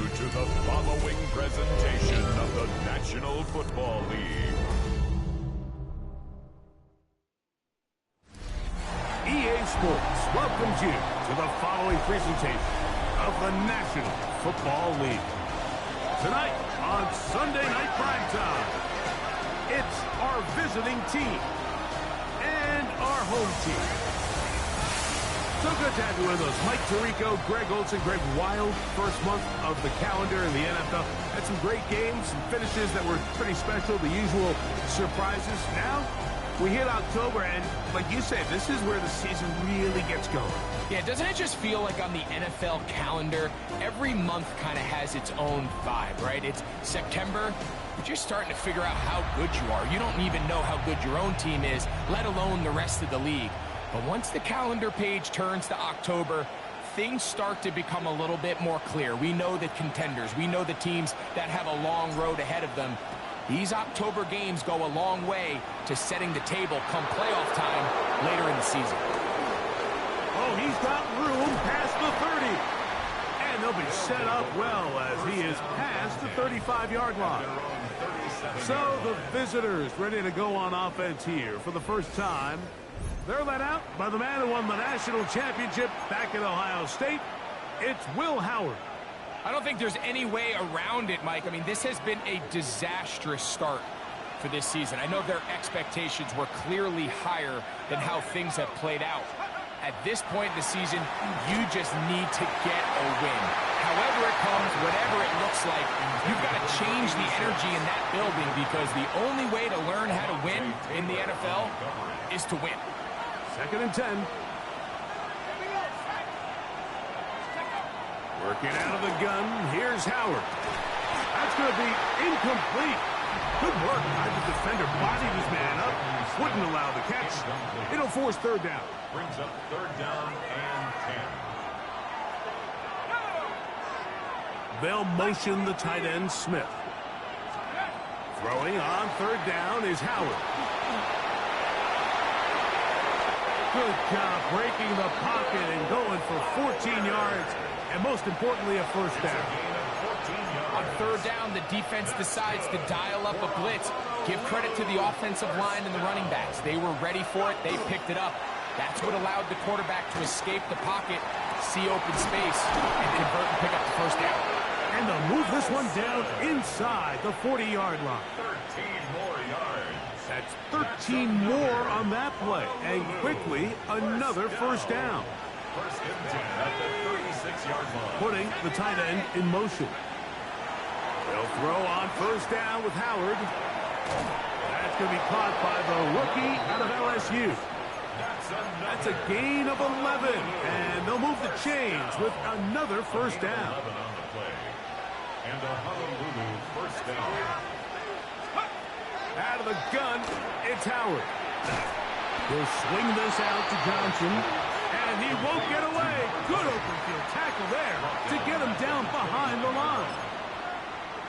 to the following presentation of the National Football League. EA Sports welcomes you to the following presentation of the National Football League. Tonight on Sunday Night Primetime, it's our visiting team and our home team. So good to have you with us. Mike Tirico, Greg Olson. Greg, wild first month of the calendar in the NFL. Had some great games, some finishes that were pretty special, the usual surprises. Now, we hit October, and like you said, this is where the season really gets going. Yeah, doesn't it just feel like on the NFL calendar, every month kind of has its own vibe, right? It's September, you're just starting to figure out how good you are. You don't even know how good your own team is, let alone the rest of the league. But once the calendar page turns to October, things start to become a little bit more clear. We know the contenders. We know the teams that have a long road ahead of them. These October games go a long way to setting the table come playoff time later in the season. Oh, he's got room past the 30. And they'll be set up well as he is past the 35-yard line. So the visitors ready to go on offense here for the first time. They're led out by the man who won the national championship back in Ohio State. It's Will Howard. I don't think there's any way around it, Mike. I mean, this has been a disastrous start for this season. I know their expectations were clearly higher than how things have played out. At this point in the season, you just need to get a win. However it comes, whatever it looks like, you've got to change the energy in that building because the only way to learn how to win in the NFL is to win. 2nd and 10. Working out of the gun, here's Howard. That's going to be incomplete. Good work by the defender. Bodied his man up. Wouldn't allow the catch. It'll force 3rd down. Brings up 3rd down and 10. They'll motion the tight end, Smith. Throwing on 3rd down is Howard. Good job breaking the pocket and going for 14 yards, and most importantly, a 1st down. On 3rd down, the defense decides to dial up a blitz. Give credit to the offensive line and the running backs. They were ready for it. They picked it up. That's what allowed the quarterback to escape the pocket, see open space, and convert and pick up the 1st down. And they'll move this one down inside the 40-yard line. 13 more yards. That's 13 more on that play. And quickly, another 1st down. 1st and 10 at the 36-yard line. Putting the tight end in motion. They'll throw on 1st down with Howard. That's going to be caught by the rookie out of LSU. That's a gain of 11. And they'll move the chains with another 1st down. 11 on the play. And a Honolulu 1st down. Out of the gun, it's Howard. He'll swing this out to Johnson, and he won't get away. Good open field tackle there to get him down behind the line.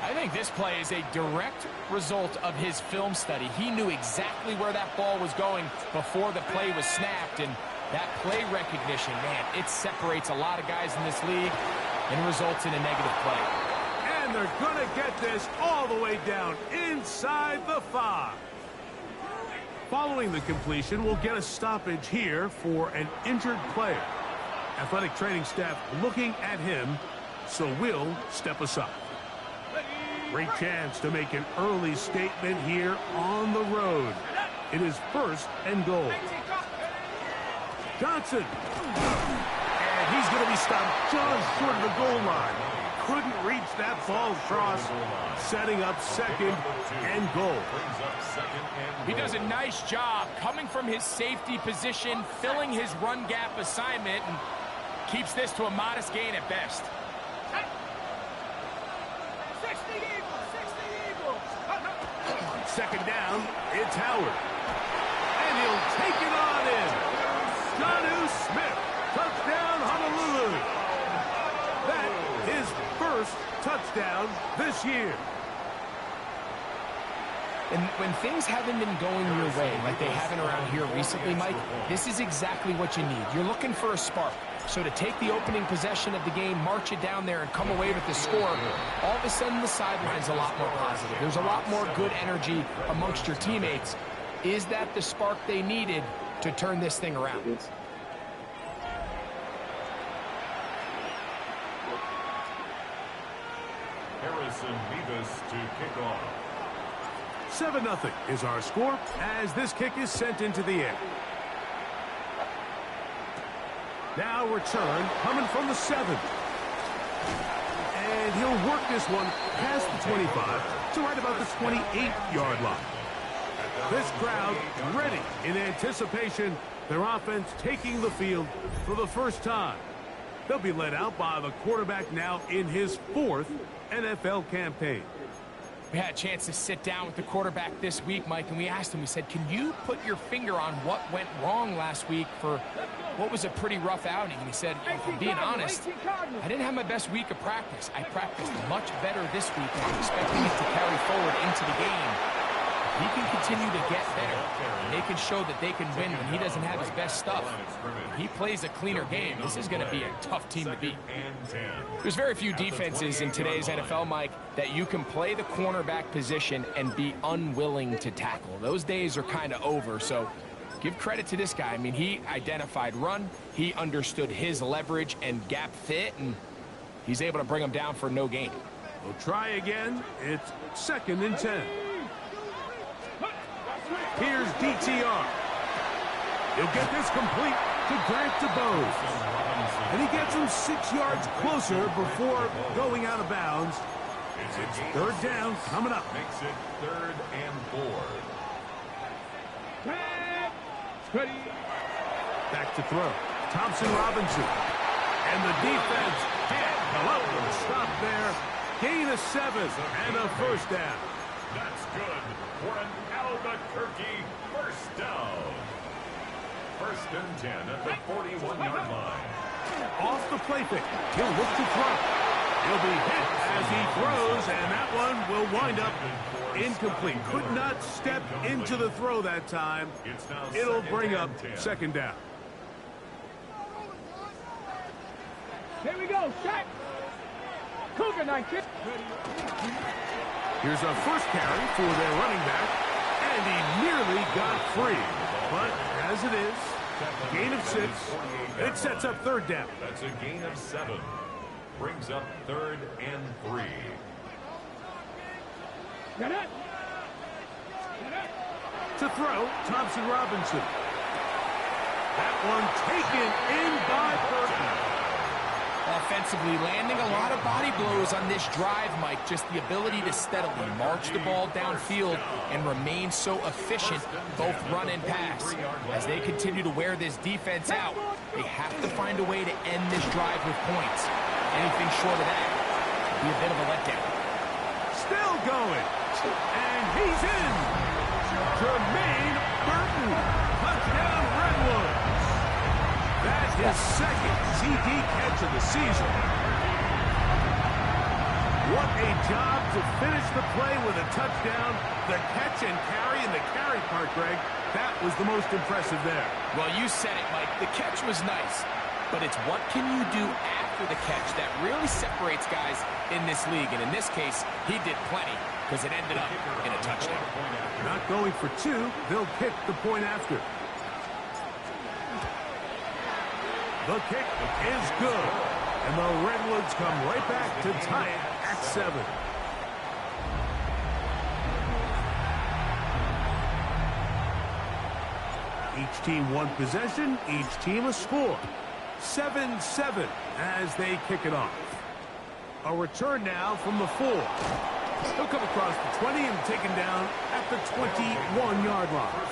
I think this play is a direct result of his film study. He knew exactly where that ball was going before the play was snapped, and that play recognition, man, it separates a lot of guys in this league and results in a negative play. And they're going to get this all the way down inside the 5. Following the completion, we'll get a stoppage here for an injured player. Athletic training staff looking at him, so we'll step aside. Great chance to make an early statement here on the road. It is 1st and goal. Johnson. And he's going to be stopped just short of the goal line. Couldn't reach that ball across, setting up 2nd and goal. He does a nice job coming from his safety position, filling his run gap assignment, and keeps this to a modest gain at best. 2nd down, it's Howard. And he'll take it on in. Jonnu Smith, touchdown Honolulu. That is 1st touchdown this year. And when things haven't been going your way like they haven't around here recently, Mike, this is exactly what you need. You're looking for a spark. So to take the opening possession of the game, march it down there, and come away with the score, all of a sudden the sideline's a lot more positive. There's a lot more good energy amongst your teammates. Is that the spark they needed to turn this thing around? Harrison Beavis to kick off. 7-0 is our score as this kick is sent into the air. Now return coming from the 7. And he'll work this one past the 25 to right about the 28-yard line. This crowd ready in anticipation. Their offense taking the field for the first time. They'll be led out by the quarterback now in his 4th NFL campaign. We had a chance to sit down with the quarterback this week, Mike, and we asked him, we said, can you put your finger on what went wrong last week for what was a pretty rough outing? And he said, if I'm being honest, I didn't have my best week of practice. I practiced much better this week, and I'm expecting it to carry forward into the game. If he can continue to get better, and they can show that they can win when he doesn't have his best stuff. If he plays a cleaner game, this is going to be a tough team to beat. There's very few defenses in today's NFL, Mike, that you can play the cornerback position and be unwilling to tackle. Those days are kind of over, so give credit to this guy. I mean, he identified run, he understood his leverage and gap fit, and he's able to bring him down for no gain. We'll try again. It's 2nd and 10. Here's DTR. He'll get this complete to Grant DeBose. And he gets him 6 yards closer before going out of bounds. It's 3rd down coming up. Makes it 3rd and 4. Back to throw. Thompson Robinson. And the defense can't hello and stop there. Gain of 7 and a 1st down. That's good for an Albuquerque 1st down. 1st and 10 at the 41-yard line. Off the play fake. He'll look to throw. He'll be hit as he throws, and that one will wind up incomplete. Could not step into the throw that time. It'll bring up 2nd down. Here we go, set. Cougar 9 kick. Here's a first carry for their running back, and he nearly got free. But as it is, gain of 6, it sets up 3rd down. That's a gain of 7. Brings up 3rd and 3. Get it. To throw, Thompson Robinson. That one taken in by Burton. Offensively, landing a lot of body blows on this drive, Mike. Just the ability to steadily march the ball downfield and remain so efficient, both run and pass. As they continue to wear this defense out, they have to find a way to end this drive with points. Anything short of that would be a bit of a letdown. Still going. And he's in. Jermaine Burton. Touchdown, Redwood. That's his 2nd TD catch of the season. What a job to finish the play with a touchdown. The catch and carry, and the carry part, Greg, that was the most impressive there. Well, you said it, Mike. The catch was nice, but it's what can you do after the catch that really separates guys in this league. And in this case, he did plenty because it ended up in a touchdown. Not going for 2. They'll kick the point after. The kick is good. And the Redwoods come right back to tie it at 7. Each team one possession, each team a score. 7-7 as they kick it off. A return now from the 4. He'll come across the 20 and taken down at the 21-yard line.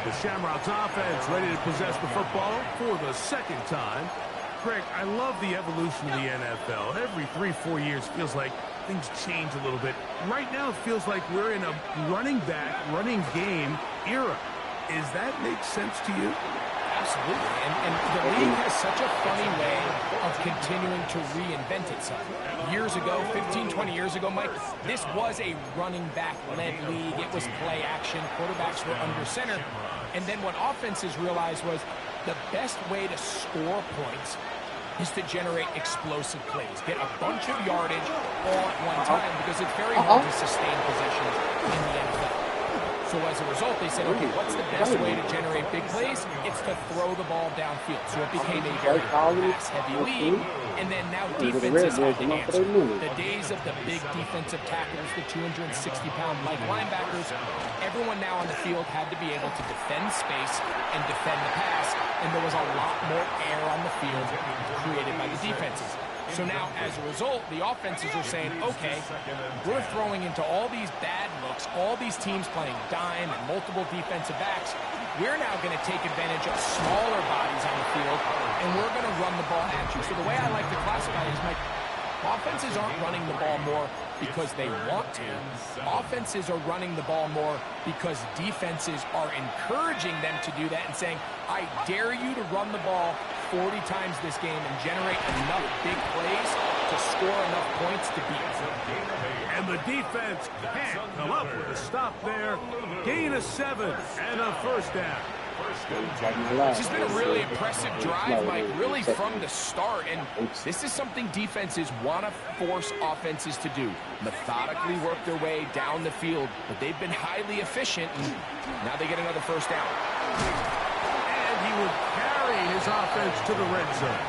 The Shamrocks offense ready to possess the football for the 2nd time. Greg, I love the evolution of the NFL. Every 3-4 years feels like things change a little bit. Right now it feels like we're in a running back, running game era. Is that make sense to you? Absolutely. And the league has such a funny way of continuing to reinvent itself. Years ago, 15, 20 years ago, Mike, this was a running back-led league. It was play action. Quarterbacks were under center. And then what offenses realized was the best way to score points is to generate explosive plays. Get a bunch of yardage all at one time because it's very hard to sustain possessions in the NFL. So as a result, they said, okay, what's the best way to generate big plays? It's to throw the ball downfield. So it became a very pass-heavy league, and then now defenses have to answer. The days of the big defensive tackles, the 260-pound like linebackers, everyone now on the field had to be able to defend space and defend the pass, and there was a lot more air on the field created by the defenses. So now, as a result, the offenses are saying, okay, we're throwing into all these bad looks, all these teams playing dime and multiple defensive backs. We're now going to take advantage of smaller bodies on the field, and we're going to run the ball at you. So the way I like to classify it is, Mike, offenses aren't running the ball more because they want to. Offenses are running the ball more because defenses are encouraging them to do that and saying, I dare you to run the ball 40 times this game and generate enough big plays to score enough points to beat us. And the defense can't come up with a stop there. Gain of 7 and a first down. This has been a really impressive drive, Mike, really from the start. And this is something defenses want to force offenses to do. Methodically work their way down the field. But they've been highly efficient, and now they get another first down. And he will carry his offense to the red zone.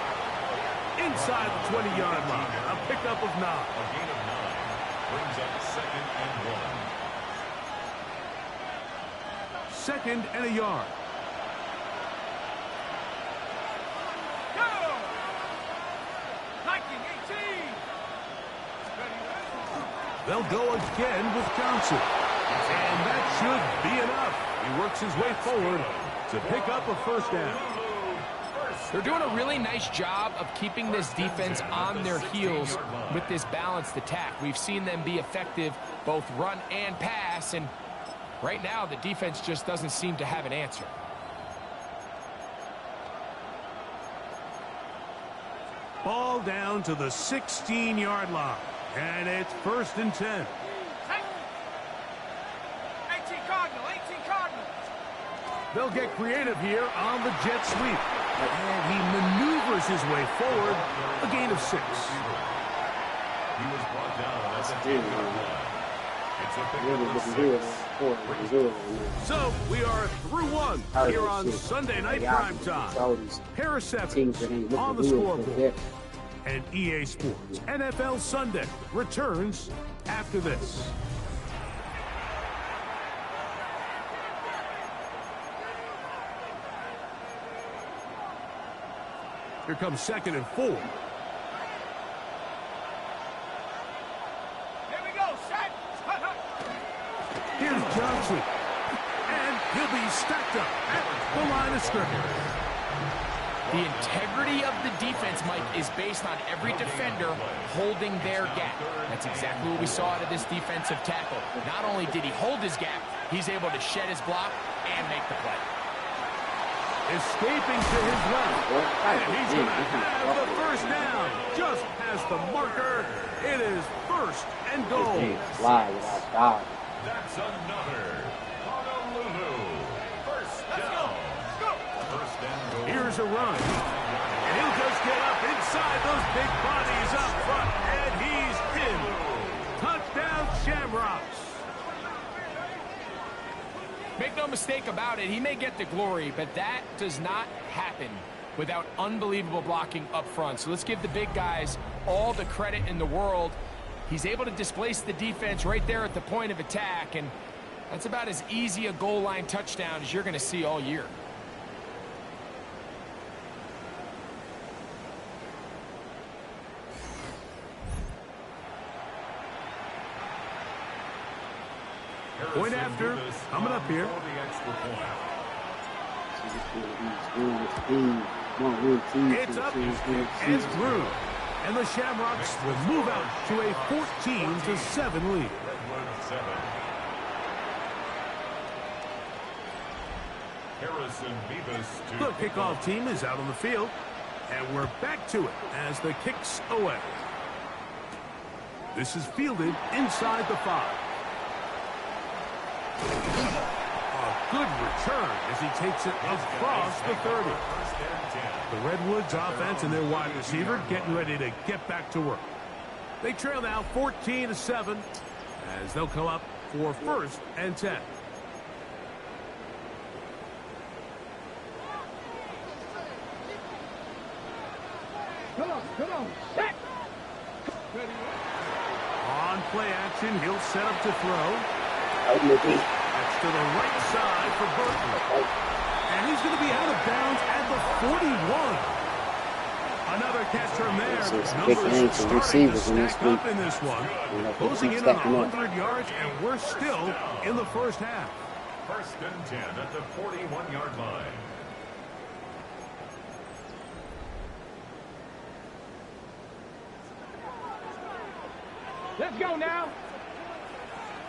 Inside the 20-yard line, a pickup of 9. A gain of 9 brings up 2nd and 1. Second and a yard. They'll go again with Johnson. And that should be enough. He works his way forward to pick up a first down. They're doing a really nice job of keeping this defense on their heels with this balanced attack. We've seen them be effective both run and pass, and right now the defense just doesn't seem to have an answer. Ball down to the 16-yard line. And it's 1st and 10. 18 Cardinals. They'll get creative here on the jet sweep. And he maneuvers his way forward. A gain of 6. He was brought down at the 10-yard line. It's a pickup of 6. So we are through 1 here on Sunday Night Primetime. Pair of 7 on the scoreboard. And EA Sports NFL Sunday returns after this. Here comes 2nd and 4. Here we go, set. Here's Johnson. And he'll be stacked up at the line of scrimmage. The integrity of the defense, Mike, is based on every defender holding their gap. That's exactly what we saw out of this defensive tackle. Not only did he hold his gap, he's able to shed his block and make the play. Escaping to his left. And he's going to have the first down. Just past the marker. It is 1st and goal. That's another Honolulu. First down. First and goal. Here's a run. And he'll just get up inside those big bodies up front. And he's in. Touchdown, Shamrocks. Make no mistake about it, he may get the glory, but that does not happen without unbelievable blocking up front. So let's give the big guys all the credit in the world. He's able to displace the defense right there at the point of attack, and that's about as easy a goal line touchdown as you're going to see all year. Point after, coming up here. It's up and through. And the Shamrocks will move out to a 14-7 lead. The kickoff team is out on the field. And we're back to it as the kick's away. This is fielded inside the 5. A good return as he takes it across the 30. The Redwoods offense and their wide receiver getting ready to get back to work. They trail now 14-7 as they'll come up for 1st and 10. Come on, set. On play action, he'll set up to throw. Albuquerque. That's to the right side for Burton. And he's going to be out of bounds at the 41. Another catch from there. This is big thing for receivers in this one. In this one. Closing in on 100 yards, and we're still in the first half. 1st and 10 at the 41-yard line. Let's go now.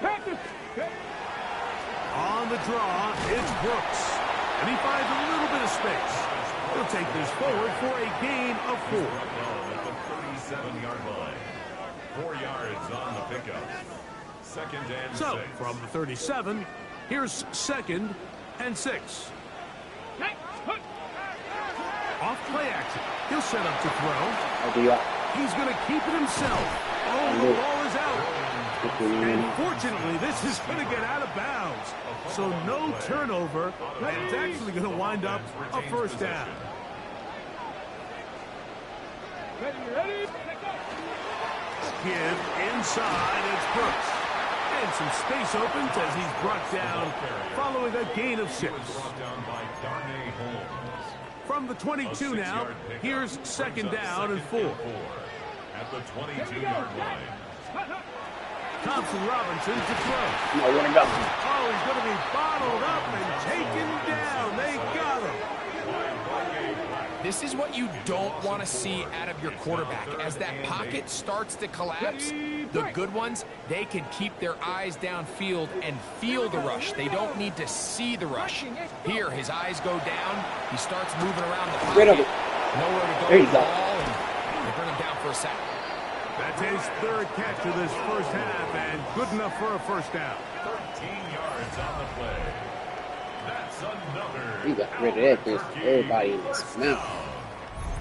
Practice. On the draw, it's Brooks. And he finds a little bit of space. He'll take this forward for a gain of 4. At the 37-yard line. 4 yards on the pickup. 2nd and 6. So, from the 37, here's 2nd and 6. Off play action. He'll set up to throw. He's going to keep it himself. Oh, the ball is out. And fortunately, this is going to get out of bounds. So no turnover. And it's actually going to wind up a 1st down. Ready. Give inside. It's Brooks. And some space opens as he's brought down following a gain of 6. From the 22 now, here's 2nd down and 4. At the 22-yard line. Thompson Robinson to throw. No, I want to go. Oh, he's going to be bottled up and taken down. They got him. This is what you don't want to see out of your quarterback. As that pocket starts to collapse, the good ones, they can keep their eyes downfield and feel the rush. They don't need to see the rush. Here, his eyes go down. He starts moving around the pocket. Rid of it. Nowhere to go. There you with go. the ball, and they bring him down for a sack. That's his 3rd catch of this first half, and good enough for a 1st down. 13 yards on the play. That's another. We got rid of that. There's everybody in this mouth.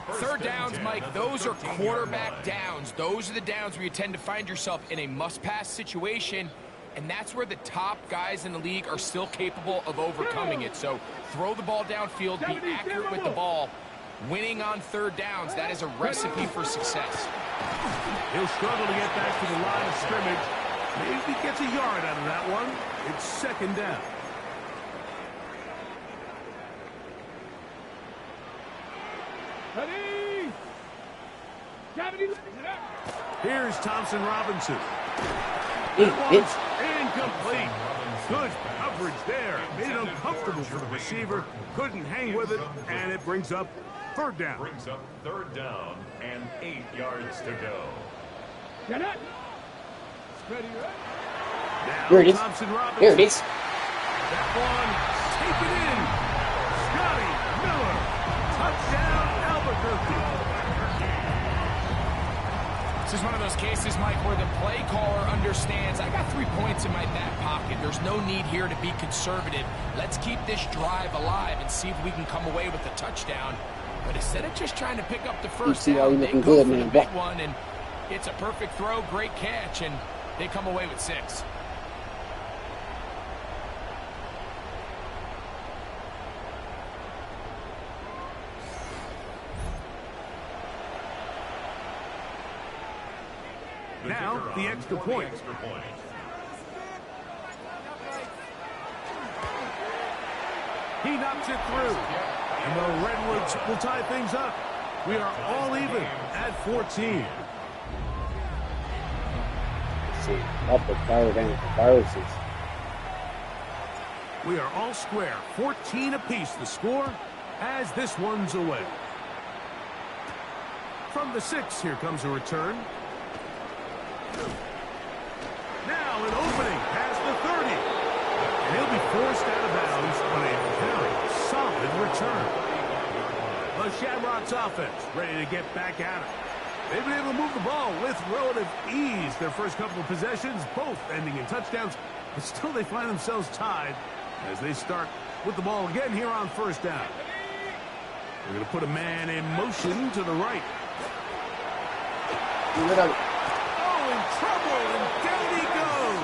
3rd downs, Mike, those are quarterback downs. Those are the downs where you tend to find yourself in a must-pass situation, and that's where the top guys in the league are still capable of overcoming it. So throw the ball downfield, be accurate with the ball. Winning on 3rd downs, that is a recipe for success. He'll struggle to get back to the line of scrimmage. Maybe gets a yard out of that one. It's 2nd down. Ready. Here's Thompson Robinson. It, Incomplete. Good coverage there. Made it uncomfortable for the receiver. Couldn't hang with it, and it brings up 3rd down. Brings up 3rd down and 8 yards to go. Get it. Ready. Now Here it is. Thompson Robinson. Here it is. That one taken in. Scotty Miller. Touchdown, Albuquerque. This is one of those cases, Mike, where the play caller understands, I got 3 points in my back pocket. There's no need here to be conservative. Let's keep this drive alive and see if we can come away with a touchdown. But instead of just trying to pick up the 1st down, they go for the big one, and it's a perfect throw, great catch, and they come away with 6. Now, the extra point. He knocks it through. And the Redwoods will tie things up. We are all even at 14. See, up the power down for viruses. We are all square. 14 apiece the score as this one's away. From the 6, here comes a return. Now an opening past the 30. And he'll be forced out of bounds on a very solid return. The Shamrocks offense ready to get back at it. They've been able to move the ball with relative ease their first couple of possessions, both ending in touchdowns, but still they find themselves tied as they start with the ball again here on first down. They're going to put a man in motion to the right. Oh, in trouble, and down he goes.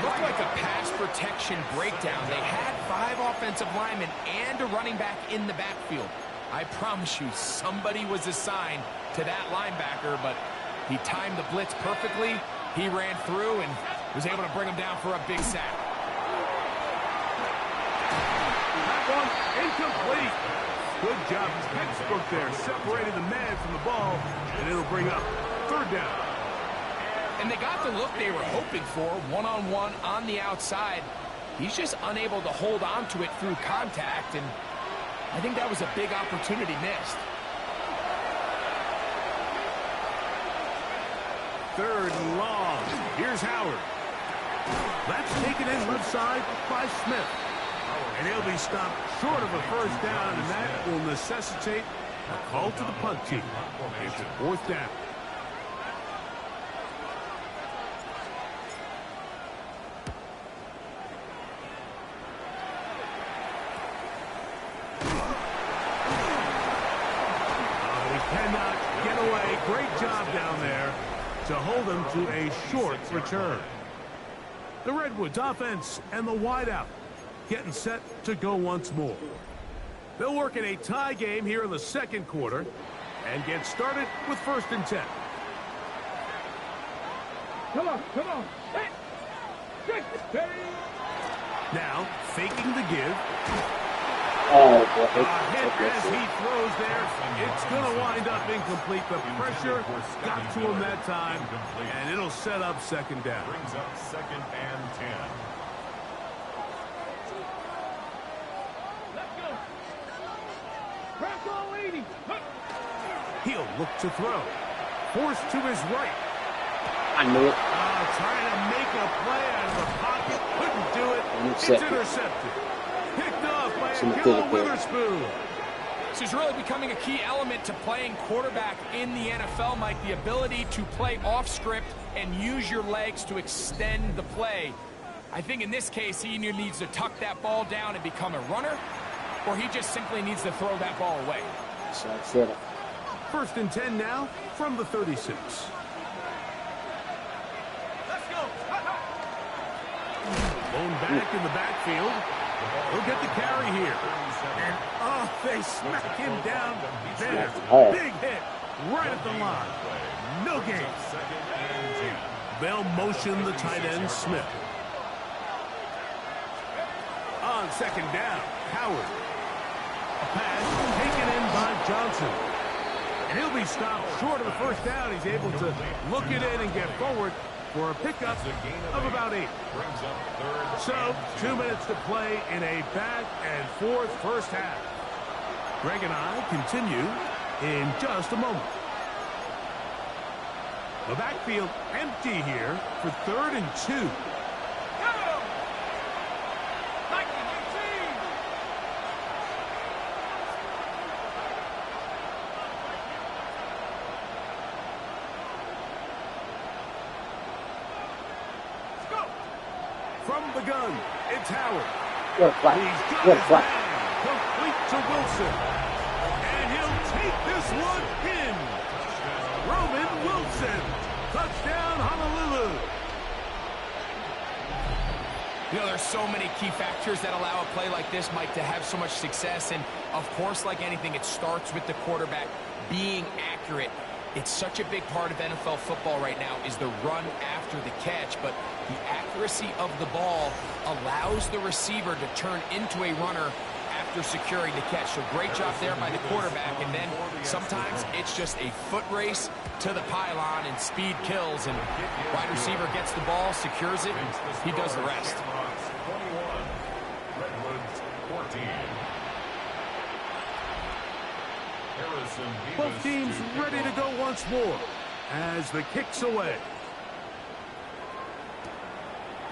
Looked like a pass protection breakdown. They had 5 offensive linemen and a running back in the backfield. I promise you, somebody was assigned to that linebacker, but he timed the blitz perfectly. He ran through and was able to bring him down for a big sack. That one incomplete. Good job, textbook there, separating the man from the ball, and it'll bring up third down. And they got the look they were hoping for, one-on-one on the outside. He's just unable to hold on to it through contact, and I think that was a big opportunity missed. Third and long. Here's Howard. That's taken in left side by Smith. And he'll be stopped short of a first down, and that will necessitate a call to the punt team. It's fourth down. He cannot get away. Great job down there to hold him to a short return. The Redwoods offense and the wideout getting set to go once more. They'll work in a tie game here in the second quarter and get started with 1st and 10. Come on. Now, faking the give. Oh, boy. A hit as he throws there. It's going to wind up incomplete. The pressure got to him that time, and it'll set up second down. Brings up 2nd and 10. Let's go. Press all 80. He'll look to throw. Forced to his right. I knew it. Trying to make a play out of the pocket. Couldn't do it. It's intercepted. Picked off by Akilla Witherspoon. This is really becoming a key element to playing quarterback in the NFL, Mike. The ability to play off script and use your legs to extend the play. I think in this case, he either needs to tuck that ball down and become a runner, or he just simply needs to throw that ball away. So that's it. 1st and 10 now from the 36. Let's go. Blown back in the backfield. He'll get the carry here. And, they smack him down there. Big hit right at the line. No gain. They'll motion the tight end, Smith. On 2nd down, Howard. A pass taken in by Johnson. And he'll be stopped short of the first down. He's able to look it in and get forward for a pickup of about 8. So, 2 minutes to play in a back-and-forth first half. Greg and I continue in just a moment. The backfield empty here for 3rd and 2. From the gun, it's Howard. Good flat. He's got Good his flat. man complete to Wilson. And he'll take this one in. Roman Wilson. Touchdown, Honolulu. You know, there's so many key factors that allow a play like this, Mike, to have so much success. And, of course, like anything, it starts with the quarterback being accurate. It's such a big part of NFL football right now is the run after the catch, but the accuracy of the ball allows the receiver to turn into a runner after securing the catch. So great job there by the quarterback, and then sometimes it's just a foot race to the pylon and speed kills, and wide receiver gets the ball, secures it, and he does the rest. 21, Redwoods 14. Both teams ready to go once more as the kick's away.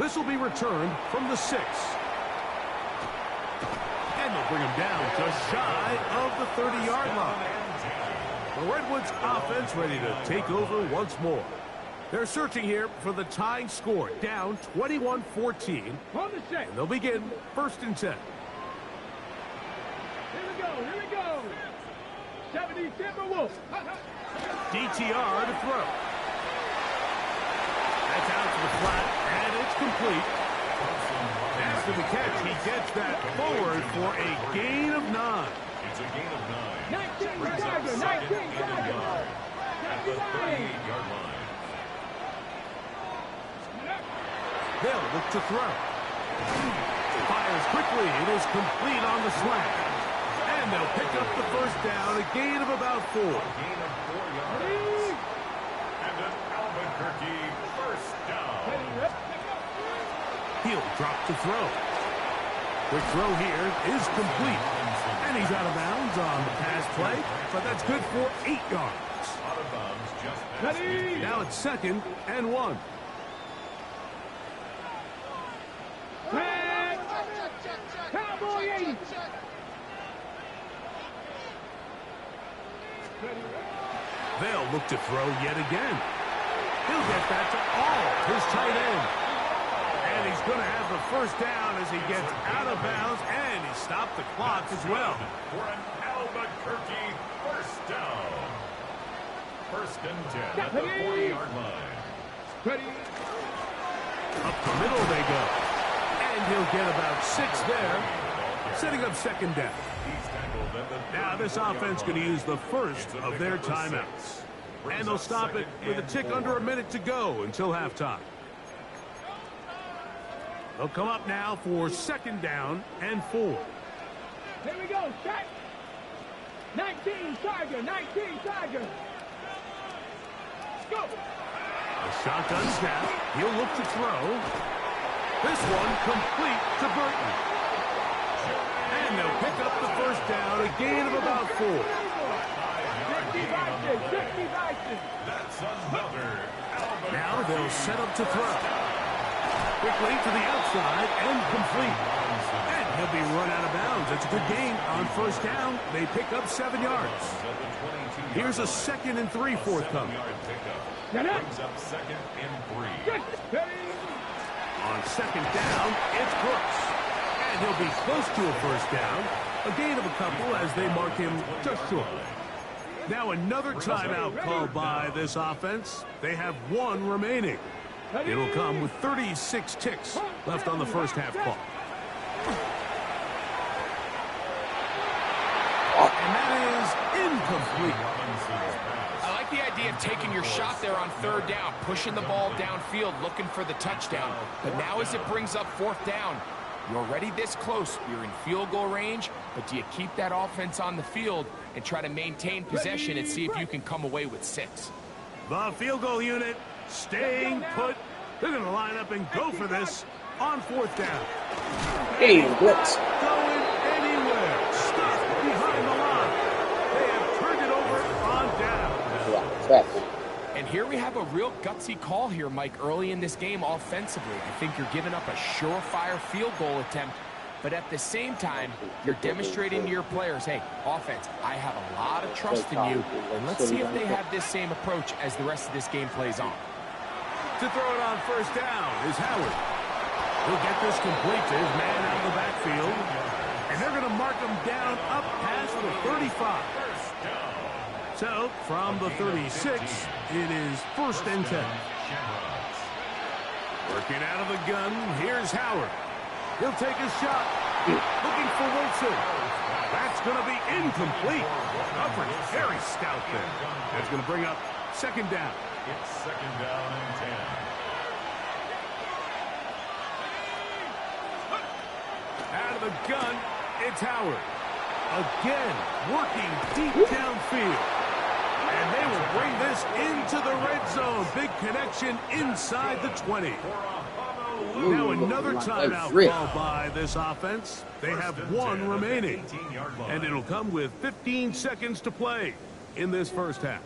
This will be returned from the 6. And they'll bring him down just shy of the 30-yard line. The Redwoods offense ready to take over once more. They're searching here for the tying score, down 21-14. On the set. And they'll begin 1st and 10. Here we go. 70 Timberwolves. DTR to throw. That's out to the flat, and it's complete. After the catch, he gets that forward for a gain of 9. It's a gain of 9. 19 Tiger, 19 Tiger. At the 38-yard line. They'll look to throw. Fires quickly. It is complete on the slant. And they'll pick up the 1st down, a gain of about 4. Gain of 4 yards. And an Albuquerque 1st down. He'll drop to throw. Quick throw here is complete. And he's out of bounds on the pass play, but that's good for 8 yards. Out of bounds just past midfield. Now it's 2nd and 1. Cowboy 80. They'll look to throw yet again. He'll get that to all his tight end. And he's going to have the 1st down as he gets out of bounds, and he stopped the clock as well. For an Albuquerque 1st down. 1st and 10 at the 40-yard line. Ready. Up the middle they go. And he'll get about 6 there, setting up 2nd down. He's tackled at the Now this offense going to use the 1st of their timeouts. And they'll stop it with a tick under a minute to go until halftime. They'll come up now for 2nd down and 4. Here we go, set. 19 Tiger, 19 Tiger. Let's go. A shotgun snap. He'll look to throw. This one complete to Burton. And they'll pick up the 1st down, a gain of about 4. 50 Bison. That's another Albuquerque. Now they'll set up to throw. Quickly to the outside and complete. And he'll be run out of bounds. It's a good gain on 1st down. They pick up 7 yards. Here's a 2nd and 3 forthcoming. Brings up 2nd and 3. On 2nd down, it's Brooks. And he'll be close to a 1st down. A gain of a couple as they mark him just short. Now another timeout called by this offense. They have 1 remaining. It'll come with 36 ticks left on the 1st half clock. And that is incomplete. I like the idea of taking your shot there on 3rd down, pushing the ball downfield, looking for the touchdown. But now as it brings up 4th down, you're already this close. You're in field goal range, but do you keep that offense on the field and try to maintain possession and see if you can come away with 6? The field goal unit staying put. They're going to line up and go for this on 4th down. Hey, blitz. Going anywhere. Stuck behind the line. They have turned it over on down. Yeah, exactly. And here we have a real gutsy call here, Mike, early in this game offensively. I think you're giving up a surefire field goal attempt, but at the same time, you're demonstrating to your players, hey, offense, I have a lot of trust in you, and let's see if they have this same approach as the rest of this game plays on. To throw it on 1st down is Howard. He'll get this complete to his man out of the backfield, and they're going to mark him down up past the 35. So, from the 36, it is 1st and 10. Working out of the gun, here's Howard. He'll take a shot. Looking for Wilson. That's going to be incomplete. Coverage very stout there. That's going to bring up 2nd down. It's 2nd down and 10. Out of the gun, it's Howard. Again, working deep downfield. And they will bring this into the red zone. Big connection inside the 20. Now another timeout called by this offense. They have 1 remaining. And it'll come with 15 seconds to play in this 1st half.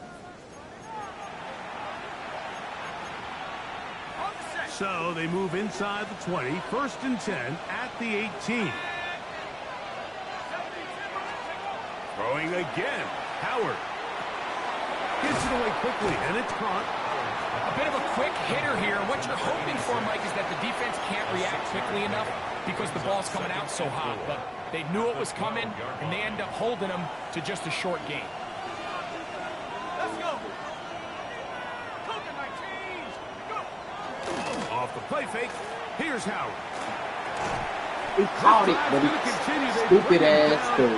So they move inside the 20, 1st and 10 at the 18. Throwing again, Howard. Gets it away quickly, and it's caught. A bit of a quick hitter here. What you're hoping for, Mike, is that the defense can't react quickly enough because the ball's coming out so hot. But they knew it was coming, and they end up holding them to just a short gain. Let's go. Cover my teams. Go. Off the play fake, here's Howard. He caught it, but he stupid ass dude.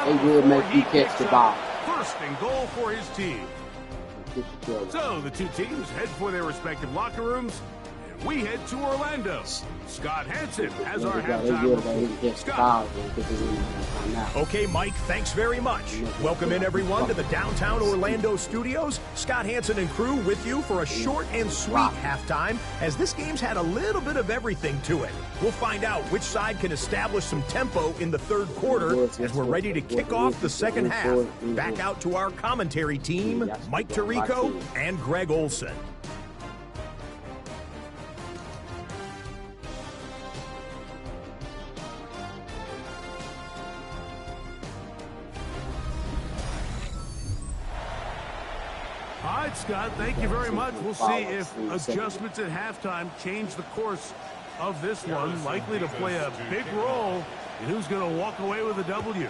They will make you catch the ball. First and goal for his team. So the two teams head for their respective locker rooms, and we head to Orlando. Scott Hansen has our halftime report. Scott. Okay, Mike, thanks very much. Welcome in, everyone, to the downtown Orlando studios. Scott Hansen and crew with you for a short and sweet halftime, as this game's had a little bit of everything to it. We'll find out which side can establish some tempo in the third quarter as we're ready to kick off the second half. Back out to our commentary team, Mike Tirico and Greg Olson. All right, Scott, thank you very much. We'll see if adjustments at halftime change the course of this one. Likely to play a big role in who's going to walk away with a W.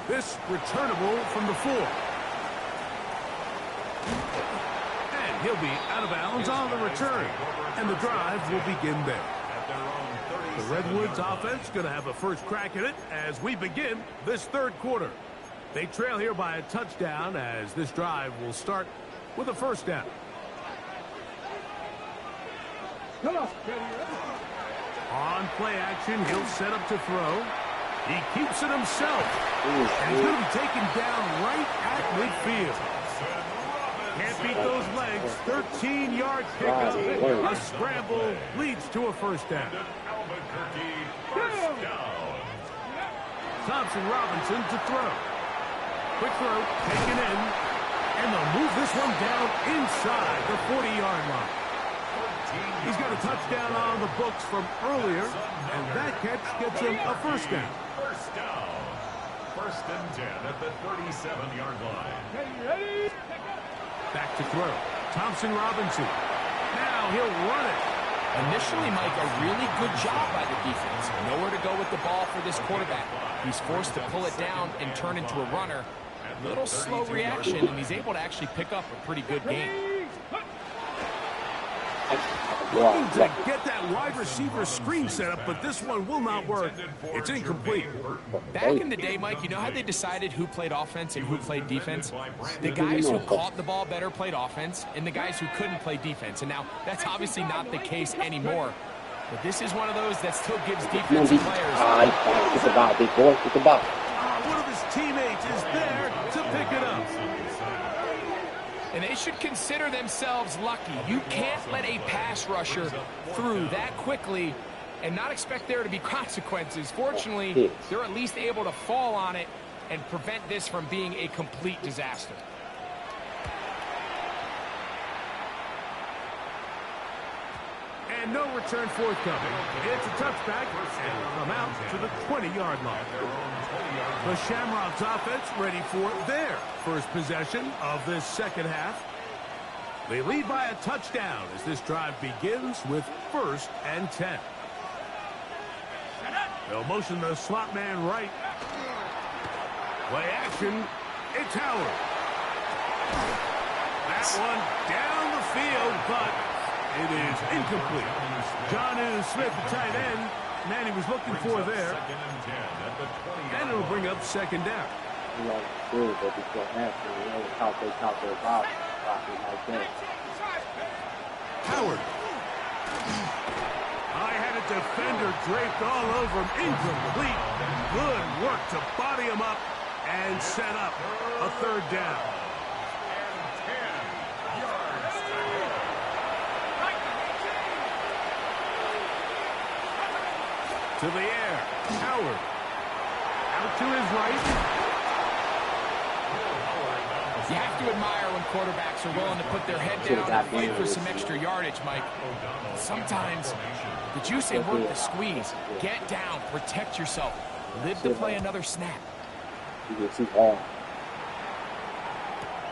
This returnable from the 4. And he'll be out of bounds on the return. And the drive will begin there. The Redwoods offense going to have a first crack at it as we begin this third quarter. They trail here by a touchdown as this drive will start with a first down. Come on. On play action, he'll set up to throw. He keeps it himself. And he's going to be taken down right at midfield. Can't beat those legs. 13-yard pickup. A scramble leads to a first down. Albuquerque, first down. Thompson Robinson to throw. Quick throw, taken in, and they'll move this one down inside the 40-yard line. He's got a touchdown on the books from earlier, and that catch gets him a first down. First down. First and 10 at the 37-yard line. Ready? Back to throw. Thompson Robinson. Now he'll run it. Initially, Mike, a really good job by the defense. Nowhere to go with the ball for this quarterback. He's forced to pull it down and turn into a runner. Little slow reaction, and he's able to actually pick up a pretty good game. Looking to get that wide receiver screen set up, but this one will not work. It's incomplete. Back in the day, Mike, you know how they decided who played offense and who played defense? The guys who caught the ball better played offense, and the guys who couldn't play defense. And now, that's obviously not the case anymore. But this is one of those that still gives defensive players. It's about big boy. It's about. One of his teammates is there to pick it up. And they should consider themselves lucky. You can't let a pass rusher through that quickly and not expect there to be consequences. Fortunately, they're at least able to fall on it and prevent this from being a complete disaster. And no return forthcoming. It's a touchback, and it'll come out to the 20-yard line. The Shamrocks offense ready for their first possession of this second half. They lead by a touchdown as this drive begins with first and 10. They'll motion the slot man right. Play action. It's Howard. That one down the field, but it is incomplete. John Smith, the tight end, man he was looking for there. And it'll bring up second down. Howard. I had a defender draped all over him. Incomplete. Good work to body him up and set up a third down. To the air. Howard. Out to his right. You have to admire when quarterbacks are willing to put their head down and fight for some extra yardage, Mike. Sometimes the juice ain't worth the squeeze. Get down. Protect yourself. Live to play another snap.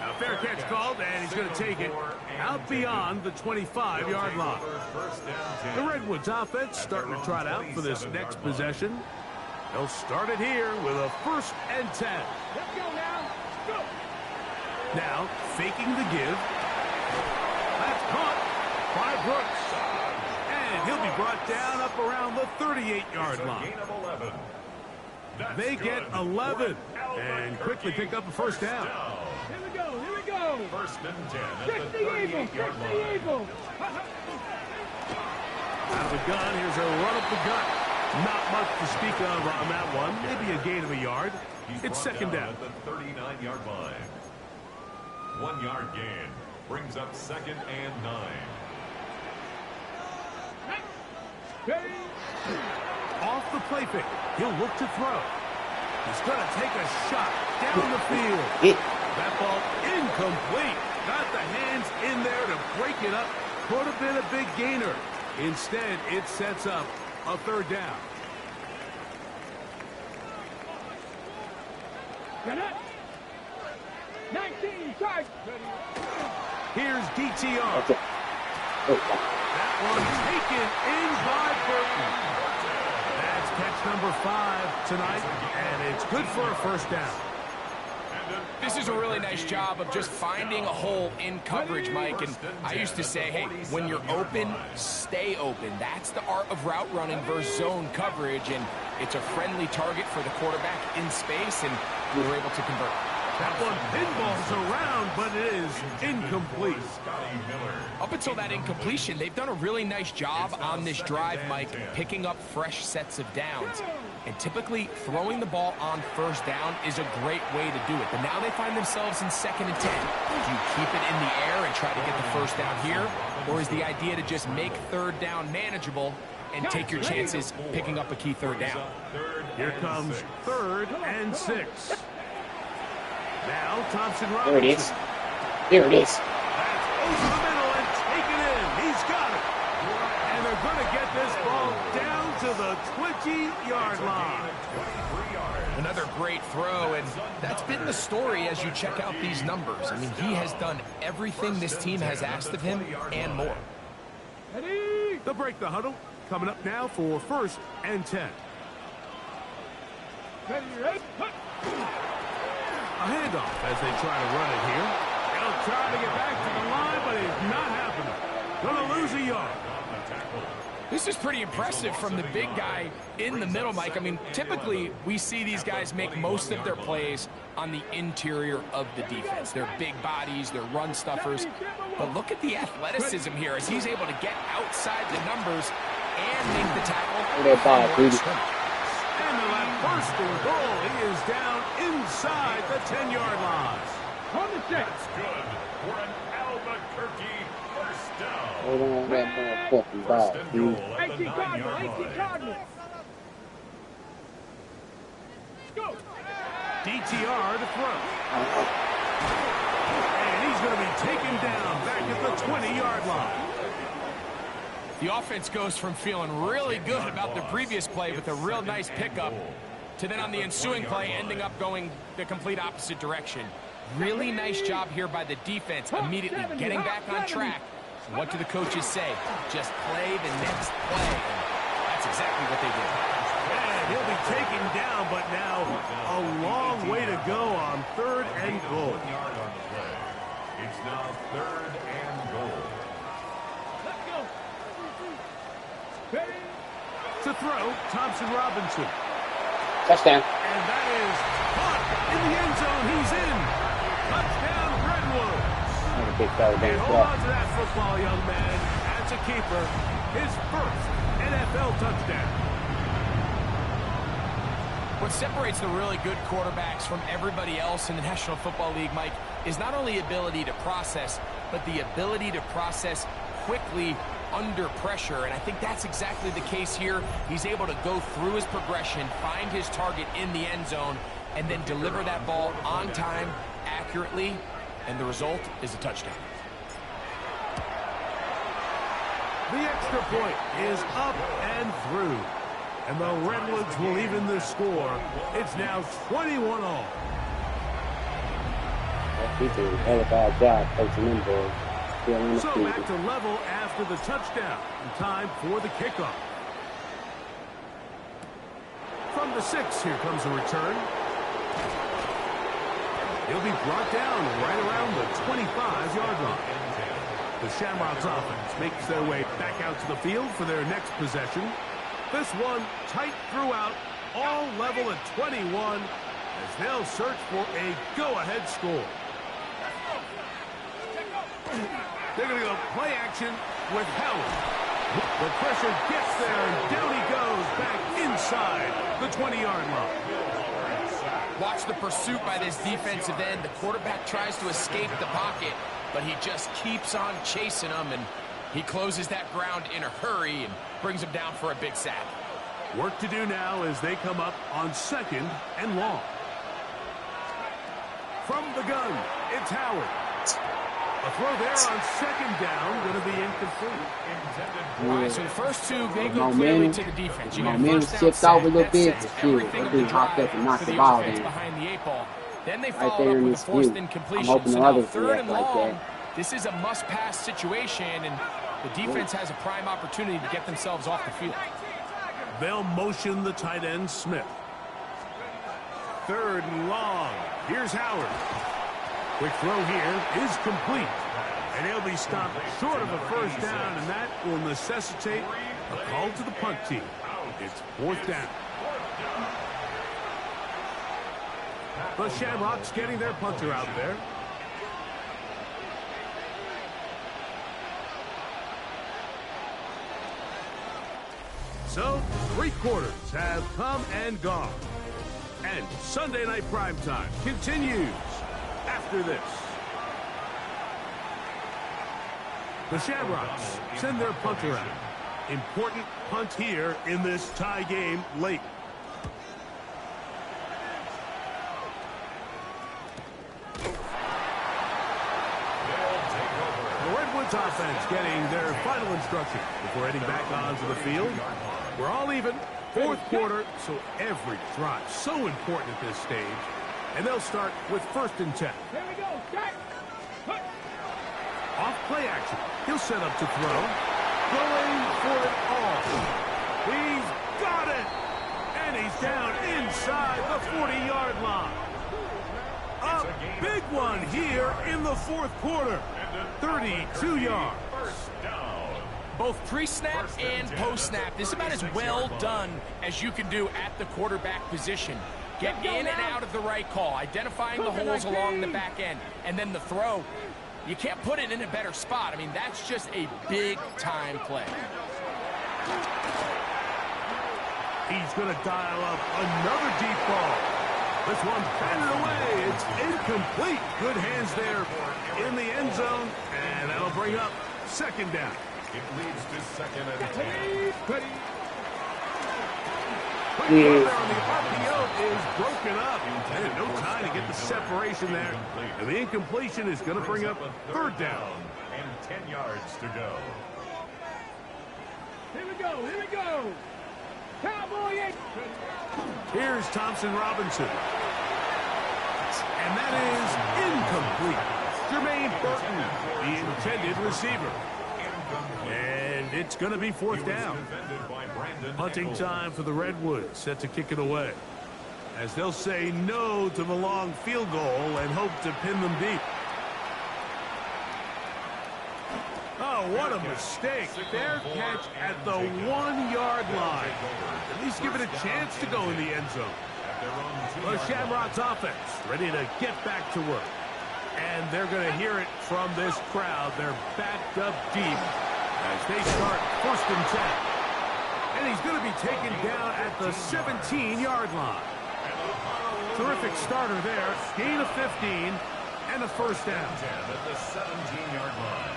Now fair catch called, and he's going to take it out beyond the 25-yard line. The Redwoods offense starting to trot out for this next possession. They'll start it here with a 1st and 10. Let's go now. Go. Now, faking the give. That's caught by Brooks. And he'll be brought down up around the 38-yard line. They get 11 and quickly pick up a 1st down. Here we go. Here we go. 1st and 10 at Fix the the evil. 38-yard Fix the line. evil. Out of the gun, here's a run up the gut. Not much to speak of on that one. Maybe a gain of a yard. It's 2nd down. At the 39-yard line. 1-yard gain brings up 2nd and 9. Off the play fake. He'll look to throw. He's going to take a shot down the field. That ball incomplete. Got the hands in there to break it up. Could have been a big gainer. Instead, it sets up a 3rd down. Get up. 19, charge. Here's DTR. Okay. That one taken in by Burton. That's catch number 5 tonight, and it's good for a 1st down. This is a really nice job of just finding a hole in coverage, Mike. And I used to say, hey, when you're open, stay open. That's the art of route running versus zone coverage. And it's a friendly target for the quarterback in space, and we were able to convert. That one pinballs around, but it is incomplete. Up until that incompletion, they've done a really nice job on this drive, Mike, picking up fresh sets of downs. And typically, throwing the ball on 1st down is a great way to do it. But now they find themselves in 2nd and 10. Do you keep it in the air and try to get the 1st down here? Or is the idea to just make 3rd down manageable and take your chances picking up a key 3rd down? Here comes 3rd and 6. Now Thompson Robinson. There it is. There it is. That's over the middle and taken in. He's got it. And they're going to get this ball down to the 20-yard line. Another great throw, and that's been the story as you check out these numbers. I mean, he has done everything this team has asked of him and more. They'll break the huddle. Coming up now for 1st and 10. A handoff as they try to run it here. They'll try to get back to the line, but it's not happening. Going to lose a yard. This is pretty impressive from the big guy in the middle, Mike. I mean, typically we see these guys make most of their plays on the interior of the defense. They're big bodies, they're run stuffers. But look at the athleticism here as he's able to get outside the numbers and make the tackle. And they'll have 1st and goal. He is down inside the 10-yard line. On the check. That's good for an Albuquerque 1st down. Hold on, that fucking ball, dude. 18 Cardinal, 18 Cardinal. Go. DTR to throw. And he's going to be taken down back at the 20-yard line. The offense goes from feeling really good about the previous play with a real nice pickup to then on the ensuing play ending up going the complete opposite direction. Really nice job here by the defense, immediately getting back on track. What do the coaches say? Just play the next play. And that's exactly what they did. And he'll be taken down, but now a long way to go on 3rd and goal. 1 yard on the play. It's now 3rd and goal. Let's go. To throw, Thompson Robinson. Touchdown. And that is caught in the end zone. He's in. Touchdown, Redwoods. That's a big fella And down hold on to that football, young man. That's a keeper. His 1st NFL touchdown. What separates the really good quarterbacks from everybody else in the National Football League, Mike, is not only ability to process, but the ability to process quickly under pressure, and I think that's exactly the case here. He's able to go through his progression, find his target in the end zone, and then deliver that ball on time, accurately, and the result is a touchdown. The extra point is up and through, and the Redwoods will even the score. It's now 21-all. He's doing a hell of a bad job coaching them boys. So back to level after the touchdown. Time for the kickoff. From the 6, here comes a return. He'll be brought down right around the 25-yard line. The Shamrocks offense makes their way back out to the field for their next possession. This one tight throughout, all level at 21, as they'll search for a go-ahead score. They're going to go play action with Howard. The pressure gets there, and down he goes back inside the 20-yard line. Watch the pursuit by this defensive end. The quarterback tries to escape the pocket, but he just keeps on chasing him, and he closes that ground in a hurry and brings him down for a big sack. Work to do now as they come up on 2nd and long. From the gun, it's Howard. A throw there on 2nd down, going to be incomplete. All right, so the first 2, they go clearly to the defense. You got first down sack, over a little bit, but still, that dude hopped up and knocked the ball in. Behind the 8 ball. Then they Right followed there up in with this a forced view. incompletion. I'm hoping So the now others 3rd and react like long, that. this is a must-pass situation, and the defense has a prime opportunity to get themselves off the field. They'll motion the tight end, Smith. 3rd and long. Here's Howard. Quick throw here is complete. And he'll be stopped short of a first down, and that will necessitate a call to the punt team. It's 4th down. The Shamrocks getting their punter out there. So, 3 quarters have come and gone. And Sunday Night Primetime continues after this. The Shamrocks send their punter out. Important punt here in this tie game late. The Redwoods offense getting their final instruction before heading back onto the field. We're all even, 4th quarter, so every drive so important at this stage. And they'll start with 1st and 10. Here we go, start. Off play action. He'll set up to throw. Going for it all. He's got it. And he's down inside the 40-yard line. A big one here in the 4th quarter. 32 yards. Both pre-snap and post-snap. This is about as well done as you can do at the quarterback position. Get in and out of the right call, identifying the holes along the back end, and then the throw. You can't put it in a better spot. I mean, that's just a big-time play. He's going to dial up another deep ball. This one batted away. It's incomplete. Good hands there in the end zone, and that'll bring up 2nd down. It leads to 2nd and 10. On the RPO is broken up. And no time to get the separation there. And the incompletion is going to bring up 3rd down. And 10 yards to go. Here we go, here we go. Cowboy eight. Here's Thompson Robinson. And that is incomplete. Jermaine Burton, the intended receiver. And it's going to be 4th down. Punting time for the Redwoods, set to kick it away. As they'll say no to the long field goal and hope to pin them deep. Oh, what a mistake. Fair catch at the 1-yard line. At least give it a chance to go in the end zone. The Shamrocks offense ready to get back to work. And they're going to hear it from this crowd. They're backed up deep as they start 1st and 10. And he's going to be taken down at the 17-yard line. Terrific starter there. Gain of 15 and a 1st down. At the 17-yard line.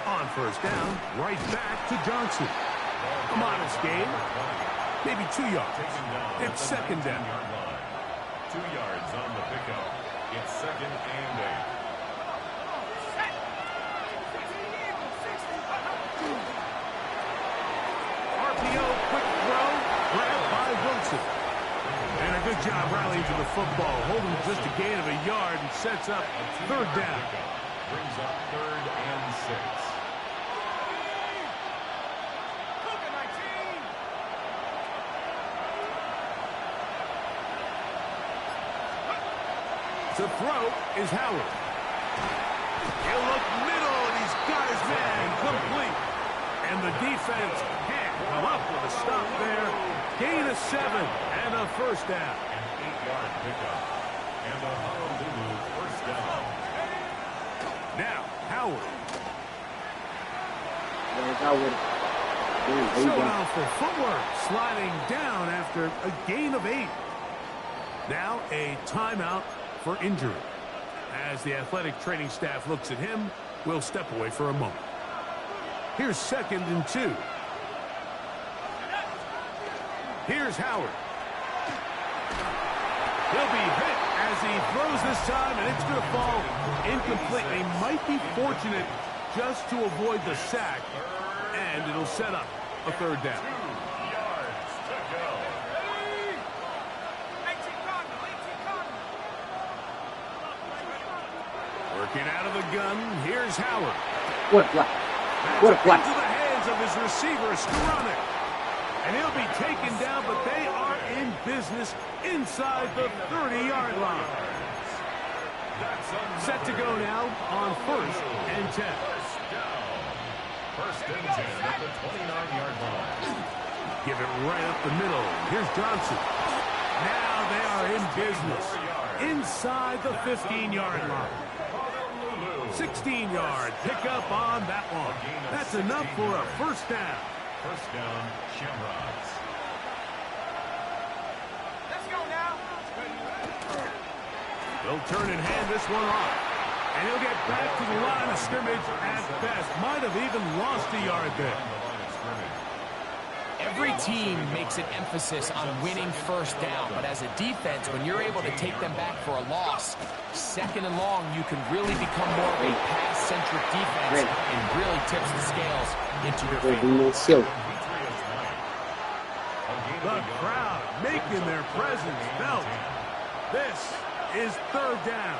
On 1st down, right back to Johnson. A modest gain. Maybe 2 yards. It's 2nd down. 2 yards on the pickup. It's 2nd and 8. RPO, quick throw, grab Good job rallying to the football, holding just a gain of a yard and sets up third down. Brings up 3rd and 6. To throw is Howard. He'll look middle, and he's got his man complete. And the defense can't come up with a stop there. Gain of 7 and a first down. An 8-yard pickup. And a Honolulu first down. Now, Howard. Showing off for footwork, sliding down after a gain of 8. Now a timeout for injury. As the athletic training staff looks at him, we'll step away for a moment. Here's 2nd and 2. Here's Howard. He'll be hit as he throws this time, and it's going to fall incomplete. They might be fortunate just to avoid the sack, and it'll set up a third down. 2 yards to go. Working out of the gun, here's Howard. What a play. What a play. Into the hands of his receiver, Skoranek. And he'll be taken down, but they are in business inside the 30-yard line. Set to go now on 1st and 10. First and 10 at the 29-yard line. Give it right up the middle. Here's Johnson. Now they are in business inside the 15-yard line. 16-yard pickup on that one. That's enough for a first down. First down, Shamrocks. Let's go now. They'll turn and hand this one off. And he'll get back to the line of scrimmage at best. Might have even lost a yard there. Every team makes an emphasis on winning first down, but as a defense, when you're able to take them back for a loss, 2nd and long, you can really become more of a pass-centric defense and really tips the scales into your favor. The crowd making their presence felt. This is 3rd down.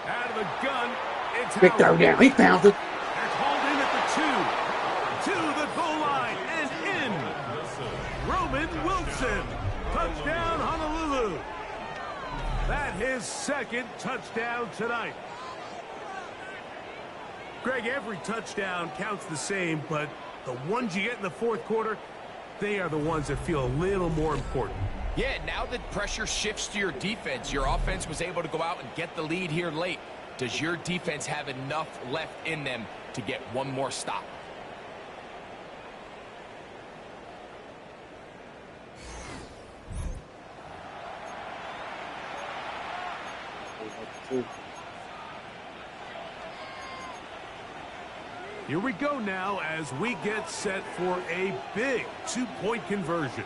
Out of the gun, it's Big throw down. He found it. That's hauled in at the 2. To the goal line and in. Roman Wilson. Touchdown, Honolulu. That his 2nd touchdown tonight. Greg, every touchdown counts the same, but the ones you get in the 4th quarter, they are the ones that feel a little more important. Yeah, now that pressure shifts to your defense, your offense was able to go out and get the lead here late. Does your defense have enough left in them to get one more stop? Here we go now as we get set for a big 2-point conversion.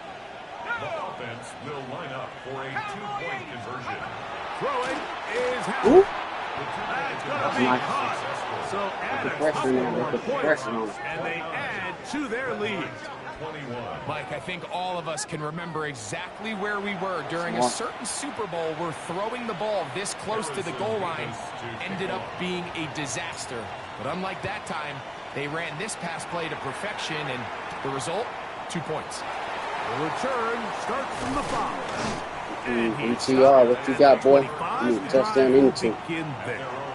The offense will line up for a 2-point conversion. Throwing is Howard. That's going to be caught. So add a couple more points, and they add to their lead. 21. Mike, I think all of us can remember exactly where we were during a certain Super Bowl where throwing the ball this close to the goal line ended up being a disaster. But unlike that time, they ran this pass play to perfection, and the result, 2 points. The return starts from the 5. MTR, what you got, boy? You need a touchdown into.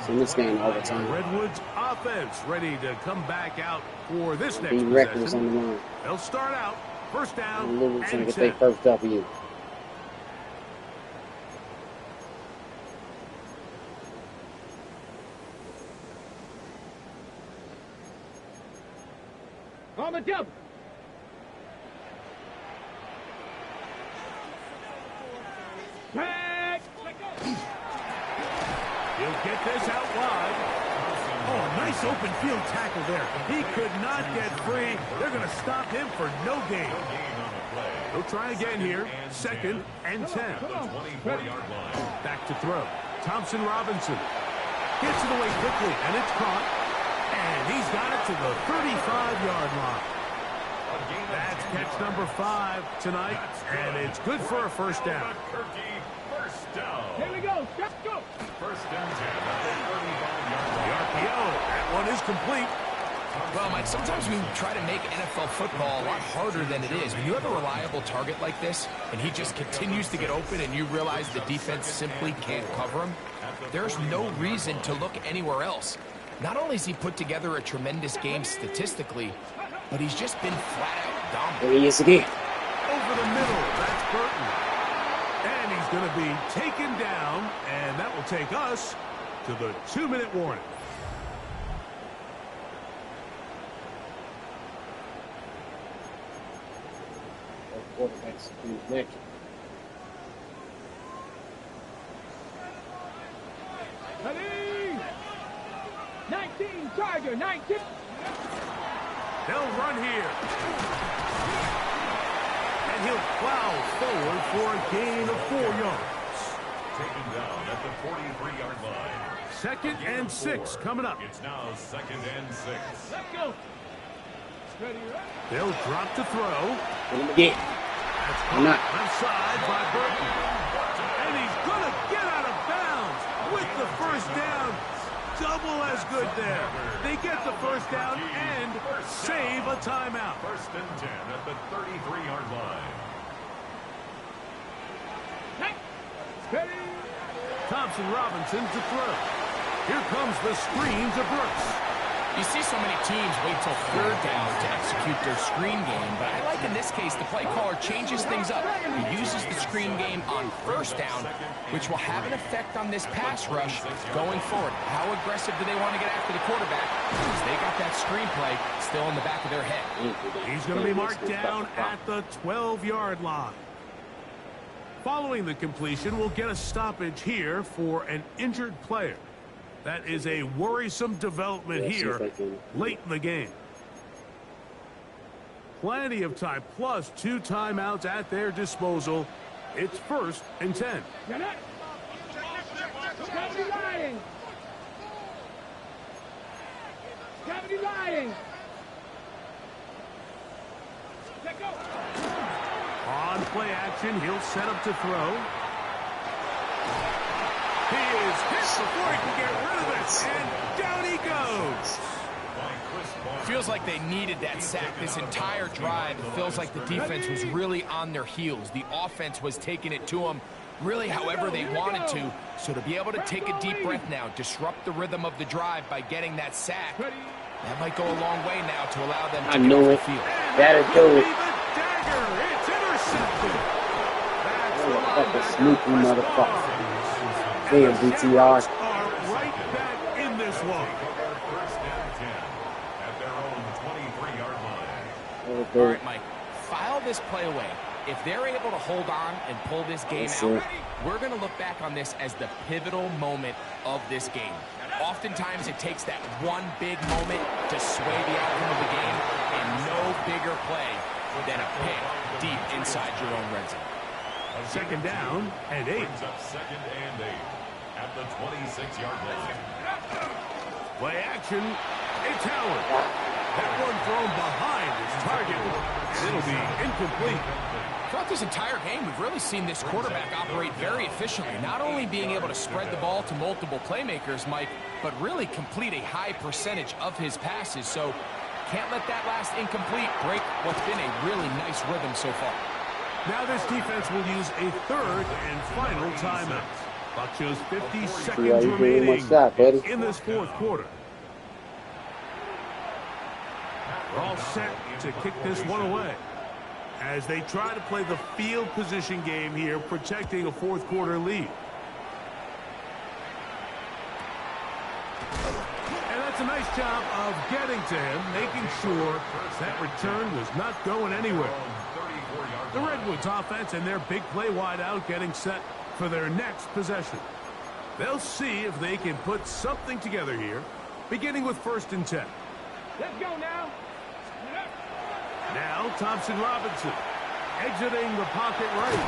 In this game all the time. Redwood's offense ready to come back out for this next Be reckless possession. on the line. They'll start out first down Honolulu trying to and get 10. their first W. On the double. Back. He'll get this out wide. Oh, nice open field tackle there. He could not get free. They're going to stop him for no gain. He'll try again here. 2nd and 10. Back to throw. Thompson Robinson gets it away quickly, and it's caught. And he's got it to the 35-yard line. That's catch number 5 tonight, and it's good for a first down. Albuquerque, first down. Here we go. Let's go. First and 10 at the 35-yard The line. RPO, that one is complete. Well, Mike, sometimes we try to make NFL football a lot harder than it is. When you have a reliable target like this, and he just continues to get open, and you realize the defense simply can't cover him, there's no reason to look anywhere else. Not only has he put together a tremendous game statistically, but he's just been flat-out dominant. There he is again. Over the middle, that's Burton. And he's going to be taken down, and that will take us to the 2-minute warning. Quarterback's next. Ready? 19, Charger, 19. They'll run here. And he'll plow forward for a gain of 4 yards. Taken down at the 43-yard line. Second and 6 coming up. It's now second and 6. Let's go. Ready, They'll drop to throw. Hit him again. That's Not. left side by Burton. And he's going to get out of bounds with the first down. Double as good there. They get the first down and save a timeout. First and 10 at the 33-yard line. ready. Thompson Robinson to throw. Here comes the screen to Brooks. You see so many teams wait till third down to execute their screen game, but I like in this case the play caller changes things up. He uses the screen game on first down, which will have an effect on this pass rush going forward. How aggressive do they want to get after the quarterback? Because they got that screen play still in the back of their head. He's going to be marked down at the 12-yard line. Following the completion, we'll get a stoppage here for an injured player. That is a worrisome development here late in the game. Plenty of time, plus 2 timeouts at their disposal. It's first and 10. Get it. Gravity lying. Gravity lying. Let go. On play action, he'll set up to throw. He is hit before he can get rid of it, and down he goes. Feels like they needed that sack this entire drive. It feels like the defense was really on their heels. The offense was taking it to them really however they wanted to. So to be able to take a deep breath now, disrupt the rhythm of the drive by getting that sack, that might go a long way now to allow them to get off the field. That'll do it. Dagger, it's intercepted. That's a sneaky motherfucker. Damn, BTR. Are right back in this one. First and 10 at their own 23-yard line. All right, Mike, file this play away. If they're able to hold on and pull this game out, we're going to look back on this as the pivotal moment of this game. Oftentimes, it takes that one big moment to sway the outcome of the game, and no bigger play than a pick deep inside your own red zone. Second down and 8. Brings up second and 8 at the 26-yard line. Play action. It's Howard. That one thrown behind his target. It'll be incomplete. Throughout this entire game, we've really seen this quarterback operate very efficiently, not only being able to spread the ball to multiple playmakers, Mike, but really complete a high percentage of his passes. So can't let that last incomplete break what's been a really nice rhythm so far. Now this defense will use a third and final timeout. About just 50 seconds remaining in this fourth quarter. We're all set to kick this one away as they try to play the field position game here, protecting a fourth quarter lead. And that's a nice job of getting to him, making sure that return was not going anywhere. The Redwoods offense and their big play wideout getting set for their next possession. They'll see if they can put something together here, beginning with first and 10. Let's go now. Now Thompson Robinson exiting the pocket right.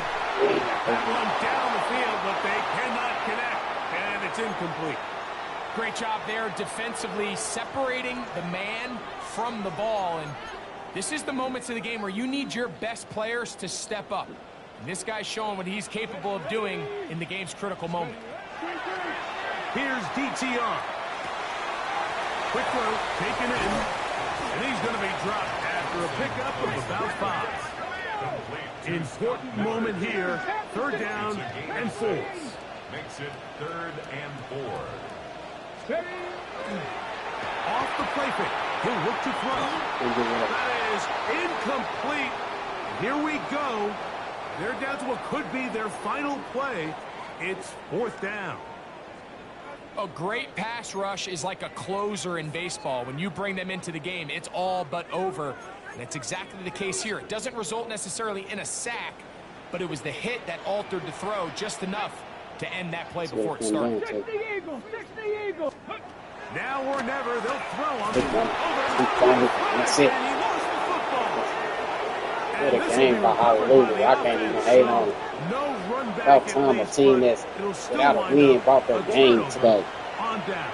That one down the field, but they cannot connect, and it's incomplete. Great job there defensively separating the man from the ball, and This is the moments of the game where you need your best players to step up. And this guy's showing what he's capable of doing in the game's critical moment. Here's DTR. Quick throw, taken in. And he's going to be dropped after a pickup of about 5. Important moment here. 3rd down and 4. Makes it 3rd and 4. Off the play fake. He'll look to throw. That is incomplete. Here we go. They're down to what could be their final play. It's 4th down. A great pass rush is like a closer in baseball. When you bring them into the game, it's all but over. And it's exactly the case here. It doesn't result necessarily in a sack, but it was the hit that altered the throw just enough to end that play before it started. 6 the Eagle, 6 the Eagle. Now or never, they'll throw on the That's it. And he lost the football. What a game by Honolulu. I can't even hate on it. No run back. About time a team that's without a win brought their game today. On down.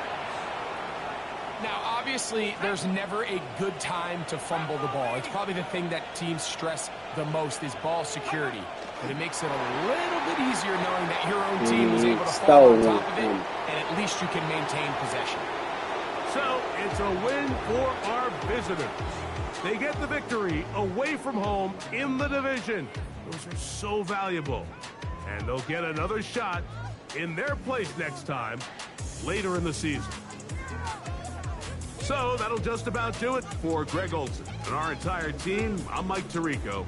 Now, obviously, there's never a good time to fumble the ball. It's probably the thing that teams stress the most is ball security. But it makes it a little bit easier knowing that your own team was able to fall on top of it, and at least you can maintain possession. So, it's a win for our visitors. They get the victory away from home in the division. Those are so valuable. And they'll get another shot in their place next time, later in the season. So, that'll just about do it for Greg Olson and our entire team. I'm Mike Tirico.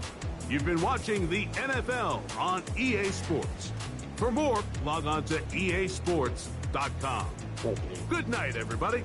You've been watching the NFL on EA Sports. For more, log on to easports.com. Good night, everybody.